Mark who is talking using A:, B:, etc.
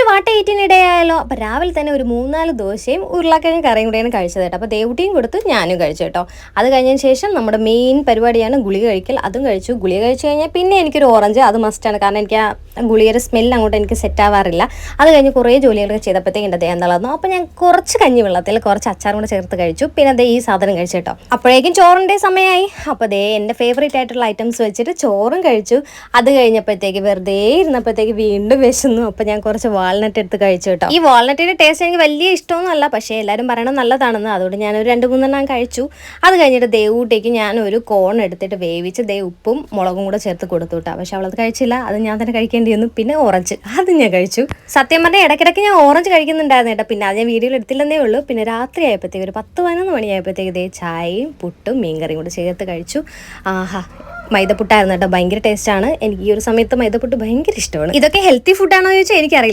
A: വാട്ട ഈറ്റിനിടയായാലോ. അപ്പോൾ രാവിലെ തന്നെ ഒരു 3-4 ദോശയും ഉരുളക്കിഴങ്ങ് കറിയും കൂടെയാണ് കഴിച്ചത് കേട്ടോ. അപ്പോൾ ദേവുട്ടിയും കൊടുത്ത് ഞാനും കഴിച്ചു കേട്ടോ. അത് കഴിഞ്ഞതിന് ശേഷം നമ്മുടെ മെയിൻ പരിപാടിയാണ് ഗുളിക കഴിക്കൽ. അതും കഴിച്ചു. ഗുളിക കഴിച്ചു കഴിഞ്ഞാൽ പിന്നെ എനിക്കൊരു ഓറഞ്ച് അത് മസ്റ്റാണ്. കാരണം എനിക്ക് ആ ഗുളികയുടെ സ്മെല്ല് അങ്ങോട്ട് എനിക്ക് സെറ്റ് ആവാറില്ല. അത് കഴിഞ്ഞ് കുറേ ജോലികളൊക്കെ ചെയ്തപ്പോഴത്തേക്കും എൻ്റെ ദേഹം തളർന്നു. അപ്പോൾ ഞാൻ കുറച്ച് കഞ്ഞി വെള്ളത്തിൽ കുറച്ച് അച്ചാറും കൂടെ ചേർത്ത് കഴിച്ചു. പിന്നെ അതേ ഈ സാധനം കഴിച്ചു കേട്ടോ. അപ്പോഴേക്കും ചോറിൻ്റെ സമയമായി. അപ്പോൾ ദേ എൻ്റെ ഫേവറേറ്റ് ആയിട്ടുള്ള ഐറ്റംസ് വെച്ചിട്ട് ചോറും കഴിച്ചു. അത് കഴിഞ്ഞപ്പോഴത്തേക്ക് വെറുതെ ഇരുന്നപ്പോഴത്തേക്ക് വീണ്ടും വിശന്നു. അപ്പോൾ ഞാൻ കുറച്ച് വാൾനട്ട് എടുത്ത് കഴിച്ചു കേട്ടോ. ഈ വാൾനട്ടിൻ്റെ ടേസ്റ്റ് എനിക്ക് വലിയ ഇഷ്ടമൊന്നുമല്ല, പക്ഷേ എല്ലാവരും പറയണം നല്ലതാണെന്ന്. അതുകൊണ്ട് ഞാനൊരു 2-3 കഴിച്ചു. അത് കഴിഞ്ഞിട്ട് ദേവൂട്ടേക്ക് ഞാനൊരു കോൺ എടുത്തിട്ട് വേവിച്ച് ഉപ്പും മുളകും കൂടെ ചേർത്ത് കൊടുത്തു കേട്ടോ. പക്ഷെ അവളത് കഴിച്ചില്ല. അത് ഞാൻ തന്നെ കഴിക്കേണ്ടി വന്നു. പിന്നെ ഓറഞ്ച് അത് ഞാൻ കഴിച്ചു. സത്യം പറഞ്ഞാൽ ഇടയ്ക്കിടയ്ക്ക് ഞാൻ ഓറഞ്ച് കഴിക്കുന്നുണ്ടായിരുന്നു കേട്ടോ. പിന്നെ അത് ഞാൻ വീഡിയോയിൽ എടുത്തില്ലെന്നേ ഉള്ളൂ. പിന്നെ രാത്രി ആയപ്പോഴത്തേക്ക് ഒരു 10-11 മണിയായപ്പോഴത്തേക്ക് ചായയും പുട്ടും മീൻകറിയും കൂടെ ചേർത്ത് കഴിച്ചു. ആഹാ, മൈദപ്പുട്ടായിരുന്നു കേട്ടോ. ഭയങ്കര ടേസ്റ്റാണ്. എനിക്ക് ഈ ഒരു സമയത്ത് മൈദപ്പുട്ട് ഭയങ്കര ഇഷ്ടമാണ്. ഇതൊക്കെ ഹെൽത്തി ഫുഡാണോ എന്ന് ചോദിച്ചാൽ എനിക്കറിയില്ല.